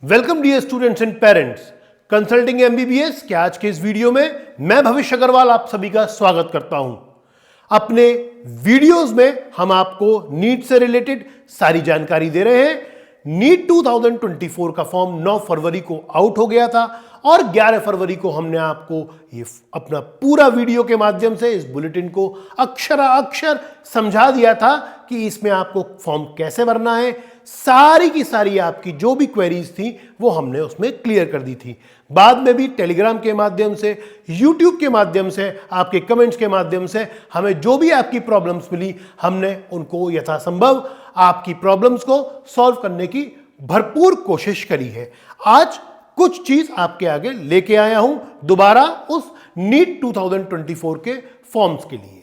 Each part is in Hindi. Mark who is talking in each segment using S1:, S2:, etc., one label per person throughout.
S1: Welcome dear students and parents, consulting MBBS के आज के इस वीडियो में मैं भविष्य अग्रवाल आप सभी का स्वागत करता हूं। अपने वीडियोस में हम आपको नीट से रिलेटेड सारी जानकारी दे रहे हैं। नीट 2024 का फॉर्म 9 फरवरी को आउट हो गया था और 11 फरवरी को हमने आपको ये अपना पूरा वीडियो के माध्यम से इस बुलेटिन को अक्षर समझा दिया था कि इसमें आपको फॉर्म कैसे भरना है। सारी की सारी आपकी जो भी क्वेरीज थी वो हमने उसमें क्लियर कर दी थी। बाद में भी टेलीग्राम के माध्यम से, यूट्यूब के माध्यम से, आपके कमेंट्स के माध्यम से हमें जो भी आपकी प्रॉब्लम्स मिली हमने उनको यथासंभव आपकी प्रॉब्लम्स को सॉल्व करने की भरपूर कोशिश करी है। आज कुछ चीज आपके आगे लेके आया हूं दोबारा उस नीट 2024 के फॉर्म्स के लिए।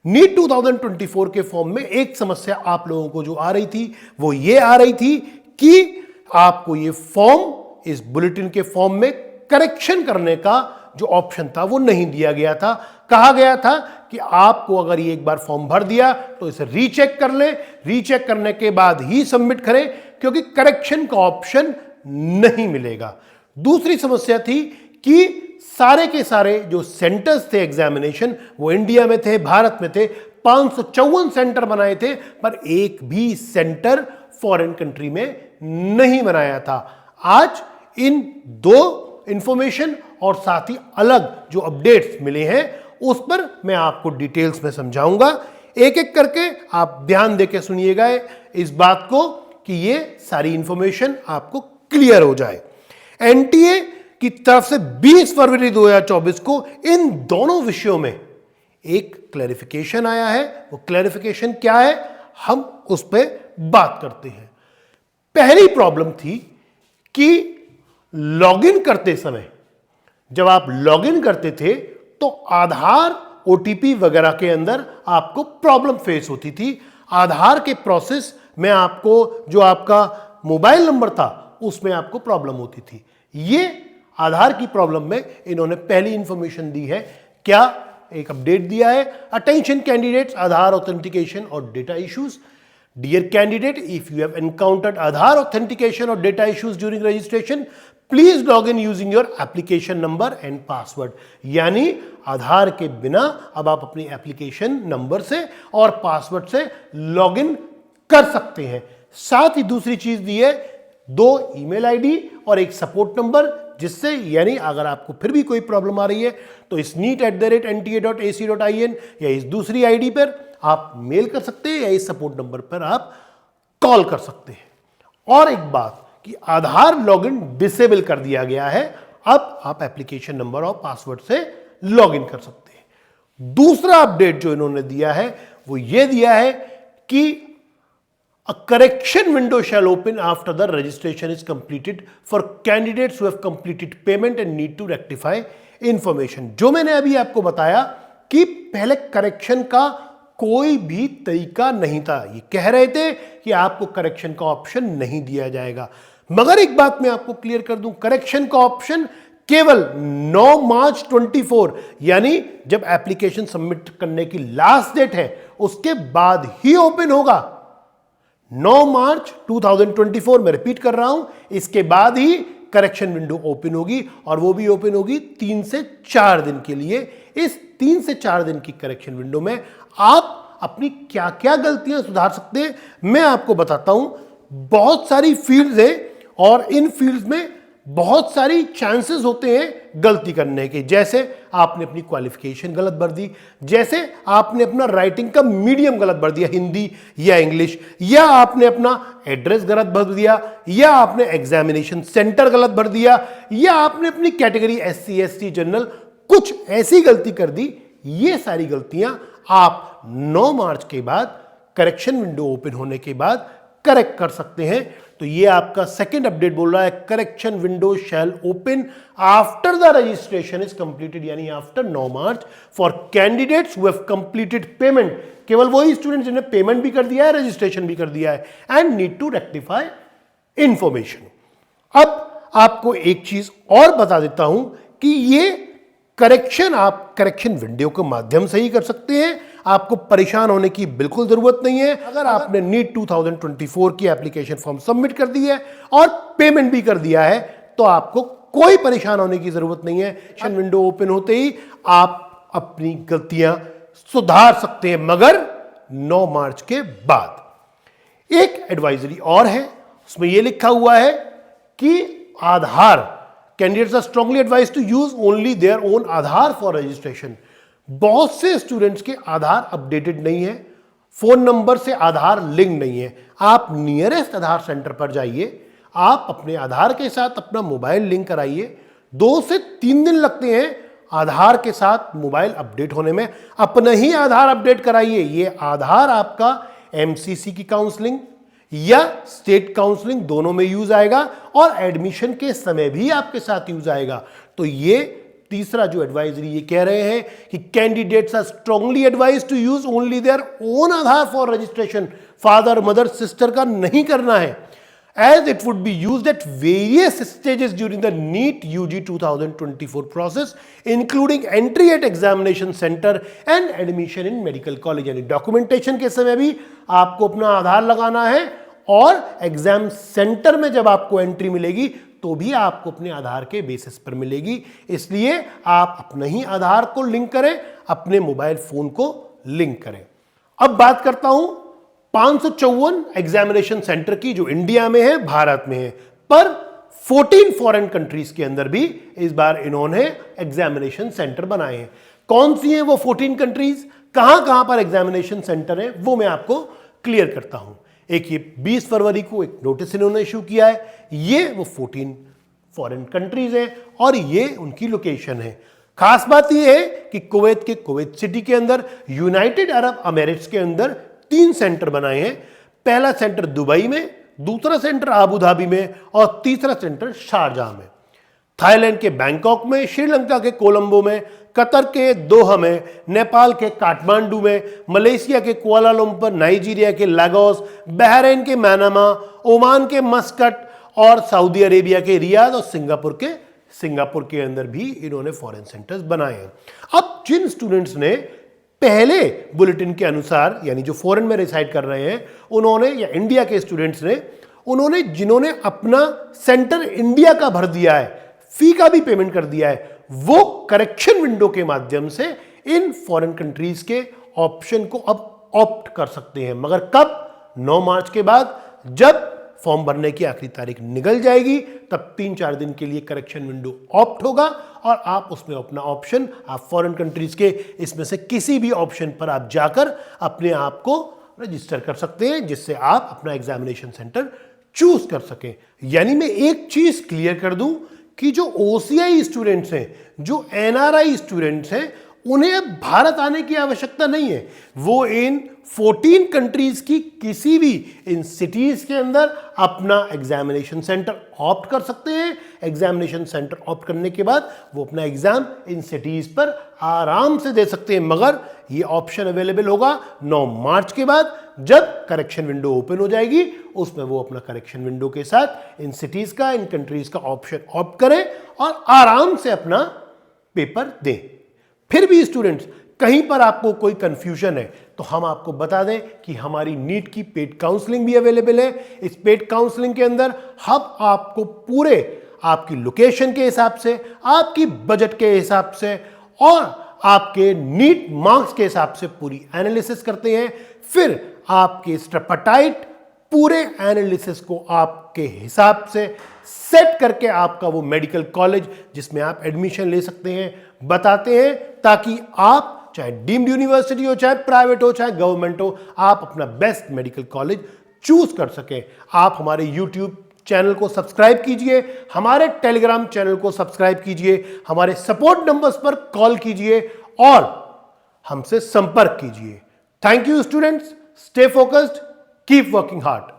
S1: नीट 2024 के फॉर्म में एक समस्या आप लोगों को जो आ रही थी वो ये आ रही थी कि आपको ये फॉर्म इस बुलेटिन के फॉर्म में करेक्शन करने का जो ऑप्शन था वो नहीं दिया गया था। कहा गया था कि आपको अगर ये एक बार फॉर्म भर दिया तो इसे रीचेक कर लें, रीचेक करने के बाद ही सबमिट करें क्योंकि करेक्शन का ऑप्शन नहीं मिलेगा। दूसरी समस्या थी कि सारे के सारे जो सेंटर्स थे एग्जामिनेशन वो इंडिया में थे, भारत में थे। 554 सेंटर बनाए थे पर एक भी सेंटर फॉरेन कंट्री में नहीं बनाया था। आज इन दो इंफॉर्मेशन और साथ ही अलग जो अपडेट्स मिले हैं उस पर मैं आपको डिटेल्स में समझाऊंगा। एक एक करके आप ध्यान देके सुनिएगा इस बात को कि ये सारी इंफॉर्मेशन आपको क्लियर हो जाए। एनटीए की तरफ से 20 फरवरी 2024 को इन दोनों विषयों में एक क्लैरिफिकेशन आया है। वो क्लैरिफिकेशन क्या है हम उस पर बात करते हैं। पहली प्रॉब्लम थी कि लॉगिन करते समय जब आप लॉगिन करते थे तो आधार ओटीपी वगैरह के अंदर आपको प्रॉब्लम फेस होती थी। आधार के प्रोसेस में आपको जो आपका मोबाइल नंबर था उसमें आपको प्रॉब्लम होती थी। ये आधार की प्रॉब्लम में इन्होंने पहली इंफॉर्मेशन दी है। क्या एक अपडेट दिया है, अटेंशन कैंडिडेट्स, आधार ऑथेंटिकेशन और data issues. Dear candidate, if you have encountered Aadhaar authentication और data issues during registration, please log in using your application number and password. यानी आधार के बिना अब आप अपनी एप्लीकेशन नंबर से और पासवर्ड से लॉग इन कर सकते हैं। साथ ही दूसरी चीज दी है 2 ईमेल आईडी और एक सपोर्ट नंबर, जिससे यानी अगर आपको फिर भी कोई प्रॉब्लम आ रही है तो इस neet@nta.ac.in या इस दूसरी आईडी पर आप मेल कर सकते हैं या इस सपोर्ट नंबर पर आप कॉल कर सकते हैं। और एक बात कि आधार लॉगिन डिसेबल कर दिया गया है, अब आप एप्लीकेशन नंबर और पासवर्ड से लॉगिन कर सकते हैं। दूसरा अपडेट जो इन्होंने दिया है वो ये दिया है कि a correction window shall open after the registration is completed for candidates who have completed payment and need to rectify information। जो मैंने अभी आपको बताया कि पहले करेक्शन का कोई भी तरीका नहीं था। ये कह रहे थे कि आपको करेक्शन का ऑप्शन नहीं दिया जाएगा, मगर एक बात मैं आपको क्लियर कर दूं, करेक्शन का ऑप्शन केवल 9 मार्च 24 यानी जब एप्लीकेशन सबमिट करने की लास्ट डेट है उसके बाद ही ओपन होगा। 9 मार्च 2024 में रिपीट कर रहा हूं, इसके बाद ही करेक्शन विंडो ओपन होगी और वो भी ओपन होगी 3 से 4 दिन के लिए। इस 3 से 4 दिन की करेक्शन विंडो में आप अपनी क्या क्या गलतियां सुधार सकते हैं मैं आपको बताता हूं। बहुत सारी फील्ड्स हैं और इन फील्ड्स में बहुत सारी चांसेस होते हैं गलती करने के। जैसे आपने अपनी क्वालिफिकेशन गलत भर दी, जैसे आपने अपना राइटिंग का मीडियम गलत भर दिया, हिंदी या इंग्लिश, या आपने अपना एड्रेस गलत भर दिया, या आपने एग्जामिनेशन सेंटर गलत भर दिया, या आपने अपनी कैटेगरी SC ST जनरल कुछ ऐसी गलती कर दी। ये सारी गलतियां आप 9 मार्च के बाद करेक्शन विंडो ओपन होने के बाद करेक्ट कर सकते हैं। तो ये आपका सेकंड अपडेट बोल रहा है correction window shall open after the registration is completed, यानी after 9 March for candidates who have completed payment. केवल वही स्टूडेंट जिन्हें पेमेंट भी कर दिया है, रजिस्ट्रेशन भी कर दिया है, and need to rectify information. अब आपको एक चीज और बता देता हूं कि ये करेक्शन आप करेक्शन विंडो के माध्यम से ही कर सकते हैं। आपको परेशान होने की बिल्कुल जरूरत नहीं है। अगर आपने नीट 2024 की एप्लीकेशन फॉर्म सबमिट कर दी है और पेमेंट भी कर दिया है तो आपको कोई परेशान होने की जरूरत नहीं है। विंडो ओपन होते ही आप अपनी गलतियां सुधार सकते हैं, मगर 9 मार्च के बाद। एक एडवाइजरी और है, उसमें यह लिखा हुआ है कि Aadhaar candidates are strongly advised to use only their own Aadhaar for registration. बहुत से स्टूडेंट्स के आधार अपडेटेड नहीं है, फोन नंबर से आधार लिंक नहीं है। आप नियरेस्ट आधार सेंटर पर जाइए, आप अपने आधार के साथ अपना मोबाइल लिंक कराइए। 2 से 3 दिन लगते हैं आधार के साथ मोबाइल अपडेट होने में। अपना ही आधार अपडेट कराइए। ये आधार आपका एमसीसी की काउंसलिंग या स्टेट काउंसलिंग दोनों में यूज आएगा और एडमिशन के समय भी आपके साथ यूज आएगा। तो ये तीसरा जो एडवाइजरी ये कह रहे हैं कि candidates are strongly advised to use only their own Aadhaar for registration. Father mother sister का नहीं करना है, as it would be used at various stages during the NEET UG 2024 process, including entry at examination center and admission in medical college। यानी डॉक्यूमेंटेशन के समय भी आपको अपना आधार लगाना है और एग्जाम सेंटर में जब आपको एंट्री मिलेगी तो भी आपको अपने आधार के बेसिस पर मिलेगी। इसलिए आप अपने ही आधार को लिंक करें, अपने मोबाइल फोन को लिंक करें। अब बात करता हूं 554 एग्जामिनेशन सेंटर की जो इंडिया में है, भारत में है, पर 14 फॉरेन कंट्रीज के अंदर भी इस बार इन्होंने एग्जामिनेशन सेंटर बनाए हैं। कौन सी हैं वो 14 कंट्रीज, कहां पर एग्जामिनेशन सेंटर है, वो मैं आपको क्लियर करता हूं। एक ये 20 फरवरी को एक नोटिस इन्होंने इशू किया है, ये वो 14 फॉरेन कंट्रीज हैं और ये उनकी लोकेशन है। खास बात यह है कि कुवैत के कुवैत सिटी के अंदर, यूनाइटेड अरब अमीरात के अंदर 3 सेंटर बनाए हैं। पहला सेंटर दुबई में, दूसरा सेंटर आबू धाबी में और तीसरा सेंटर शारजाह में। थाईलैंड के बैंकॉक में, श्रीलंका के कोलंबो में, कतर के दोहा में, नेपाल के काठमांडू में, मलेशिया के कुआलालंपुर, नाइजीरिया के लागोस, बहरीन के मनामा, ओमान के मस्कट और सऊदी अरेबिया के रियाद और सिंगापुर के अंदर भी इन्होंने फॉरेन सेंटर्स बनाए हैं। अब जिन स्टूडेंट्स ने पहले बुलेटिन के अनुसार, यानी जो फॉरेन में रिसाइड कर रहे हैं उन्होंने, या इंडिया के स्टूडेंट्स ने, उन्होंने जिन्होंने अपना सेंटर इंडिया का भर दिया है, फी का भी पेमेंट कर दिया है, वो करेक्शन विंडो के माध्यम से इन फॉरेन कंट्रीज के ऑप्शन को अब ऑप्ट कर सकते हैं। मगर कब? 9 मार्च के बाद, जब फॉर्म भरने की आखिरी तारीख निकल जाएगी, तब 3-4 दिन के लिए करेक्शन विंडो ऑप्ट होगा और आप उसमें अपना ऑप्शन, आप फॉरेन कंट्रीज के इसमें से किसी भी ऑप्शन पर आप जाकर अपने आप को रजिस्टर कर सकते हैं, जिससे आप अपना एग्जामिनेशन सेंटर चूज कर सकें। यानी मैं एक चीज क्लियर कर दूं कि जो OCI स्टूडेंट्स हैं, जो NRI स्टूडेंट्स हैं, उन्हें अब भारत आने की आवश्यकता नहीं है। वो इन 14 कंट्रीज की किसी भी इन सिटीज के अंदर अपना एग्जामिनेशन सेंटर ऑप्ट कर सकते हैं। एग्जामिनेशन सेंटर ऑप्ट करने के बाद वो अपना एग्जाम इन सिटीज पर आराम से दे सकते हैं, मगर ये ऑप्शन अवेलेबल होगा 9 मार्च के बाद, जब करेक्शन विंडो ओपन हो जाएगी। उसमें वो अपना करेक्शन विंडो के साथ इन सिटीज का, इन कंट्रीज का ऑप्शन ऑप्ट करें और आराम से अपना पेपर दें। फिर भी स्टूडेंट्स, कहीं पर आपको कोई कंफ्यूजन है तो हम आपको बता दें कि हमारी नीट की पेड काउंसलिंग भी अवेलेबल है। इस पेड काउंसलिंग के अंदर हम आपको पूरे आपकी लोकेशन के हिसाब से, आपकी बजट के हिसाब से और आपके नीट मार्क्स के हिसाब से पूरी एनालिसिस करते हैं। फिर आपके स्ट्रेपटाइट पूरे एनालिसिस को आपके हिसाब से सेट करके आपका वो मेडिकल कॉलेज जिसमें आप एडमिशन ले सकते हैं बताते हैं, ताकि आप चाहे डीम्ड यूनिवर्सिटी हो, चाहे प्राइवेट हो, चाहे गवर्नमेंट हो, आप अपना बेस्ट मेडिकल कॉलेज चूज कर सकें। आप हमारे यूट्यूब चैनल को सब्सक्राइब कीजिए, हमारे टेलीग्राम चैनल को सब्सक्राइब कीजिए, हमारे सपोर्ट नंबर्स पर कॉल कीजिए और हमसे संपर्क कीजिए। Thank you students, stay focused, keep working hard.